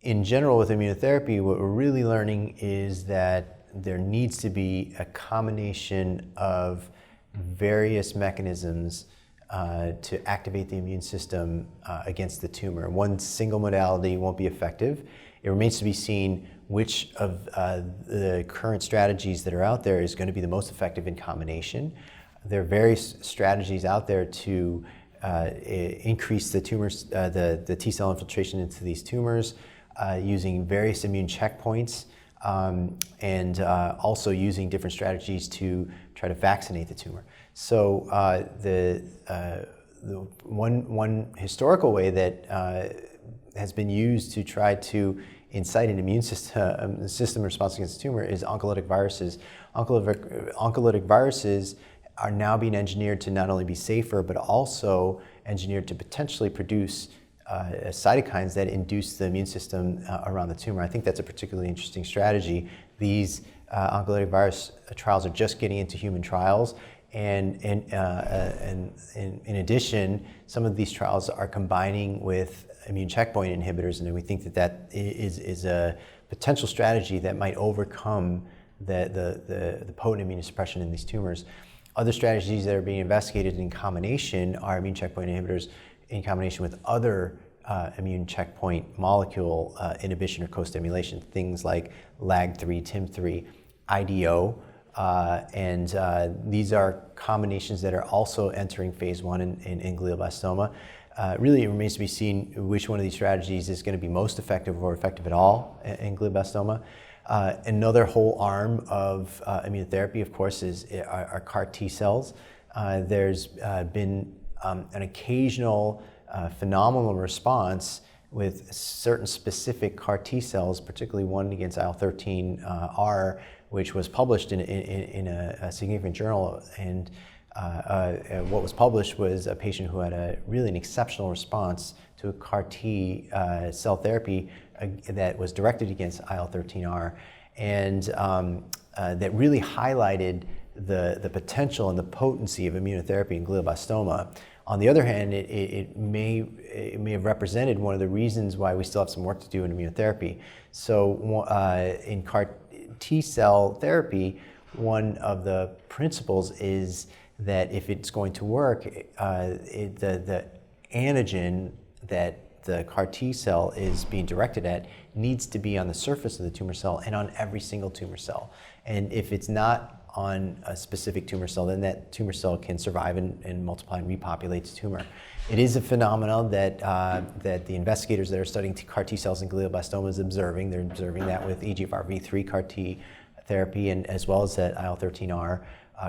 in general with immunotherapy, what we're really learning is that there needs to be a combination of various mechanisms to activate the immune system against the tumor. One single modality won't be effective. It remains to be seen which of the current strategies that are out there is going to be the most effective in combination. There are various strategies out there to increase the tumors, the T cell infiltration into these tumors using various immune checkpoints and also using different strategies to try to vaccinate the tumor. So the one historical way that has been used to try to incite an immune system response against the tumor is oncolytic viruses. Oncolytic viruses are now being engineered to not only be safer, but also engineered to potentially produce cytokines that induce the immune system around the tumor. I think that's a particularly interesting strategy. These oncolytic virus trials are just getting into human trials, and in addition, some of these trials are combining with immune checkpoint inhibitors, and we think that that is a potential strategy that might overcome the potent immunosuppression in these tumors. Other strategies that are being investigated in combination are immune checkpoint inhibitors in combination with other immune checkpoint molecule inhibition or co-stimulation, things like LAG3, TIM3, IDO, and these are combinations that are also entering phase 1 in glioblastoma. Really, it remains to be seen which one of these strategies is going to be most effective or effective at all in glioblastoma. Another whole arm of immunotherapy, of course, are CAR T cells. There's been an occasional phenomenal response with certain specific CAR T cells, particularly one against IL-13R, which was published in a significant journal. And what was published was a patient who had really an exceptional response to a CAR T cell therapy that was directed against IL-13R, and that really highlighted the potential and the potency of immunotherapy in glioblastoma. On the other hand, it may have represented one of the reasons why we still have some work to do in immunotherapy. So in CAR T cell therapy, one of the principles is that if it's going to work, the antigen that the CAR T cell is being directed at needs to be on the surface of the tumor cell and on every single tumor cell. And if it's not on a specific tumor cell, then that tumor cell can survive and multiply and repopulate the tumor. It is a phenomenon that the investigators that are studying CAR T cells in glioblastoma is observing. They're observing that with EGFR-V3 CAR T therapy, and as well as that IL-13R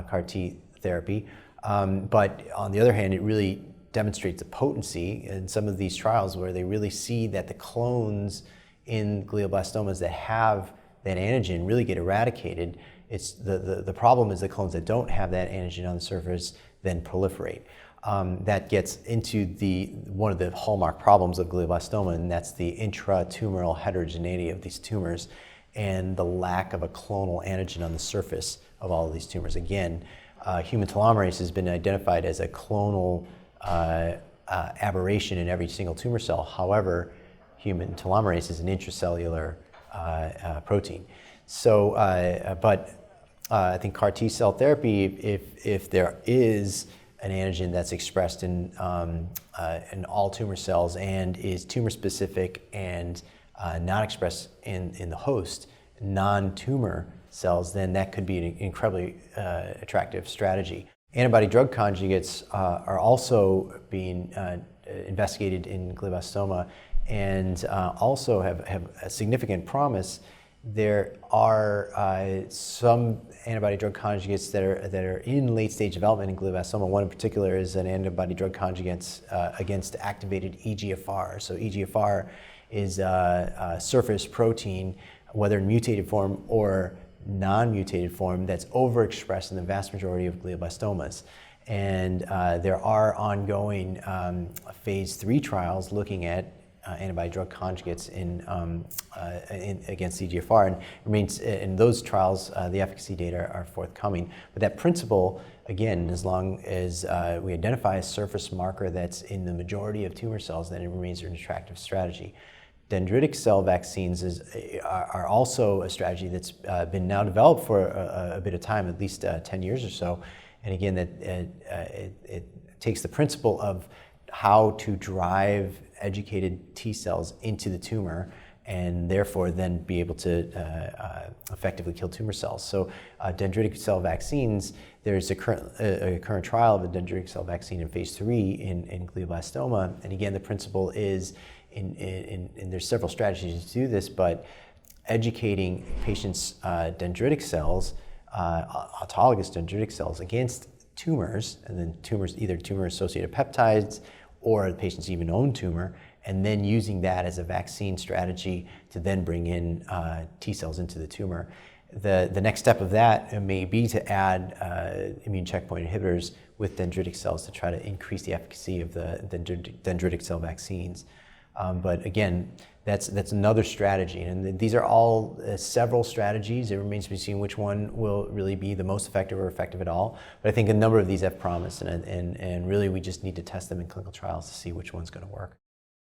CAR T therapy. But on the other hand, it really demonstrates the potency in some of these trials where they really see that the clones in glioblastomas that have that antigen really get eradicated. It's the problem is the clones that don't have that antigen on the surface then proliferate. That gets into one of the hallmark problems of glioblastoma, and that's the intratumoral heterogeneity of these tumors and the lack of a clonal antigen on the surface of all of these tumors. Again, human telomerase has been identified as a clonal aberration in every single tumor cell. However, human telomerase is an intracellular protein. So, but I think CAR T cell therapy, if there is an antigen that's expressed in all tumor cells and is tumor specific and not expressed in the host non-tumor cells, then that could be an incredibly attractive strategy. Antibody drug conjugates are also being investigated in glioblastoma and also have a significant promise. There are some antibody drug conjugates that are in late stage development in glioblastoma. One in particular is an antibody drug conjugate against activated EGFR. So EGFR is a surface protein, whether in mutated form or non-mutated form, that's overexpressed in the vast majority of glioblastomas. And there are ongoing phase 3 trials looking at antibody drug conjugates against EGFR, and remains in those trials the efficacy data are forthcoming. But that principle, again, as long as we identify a surface marker that's in the majority of tumor cells, then it remains an attractive strategy. Dendritic cell vaccines are also a strategy that's been now developed for a bit of time, at least 10 years or so. And again, it takes the principle of how to drive educated T cells into the tumor and therefore then be able to effectively kill tumor cells. So dendritic cell vaccines, there's a current trial of a dendritic cell vaccine in phase 3 in glioblastoma. And again, the principle is, and there's several strategies to do this, but educating patients' dendritic cells, autologous dendritic cells, against tumors, and then either tumor-associated peptides or the patient's even own tumor, and then using that as a vaccine strategy to then bring in T cells into the tumor. The next step of that may be to add immune checkpoint inhibitors with dendritic cells to try to increase the efficacy of the dendritic cell vaccines. But again, that's another strategy, and these are all several strategies. It remains to be seen which one will really be the most effective or effective at all. But I think a number of these have promise, and really we just need to test them in clinical trials to see which one's going to work.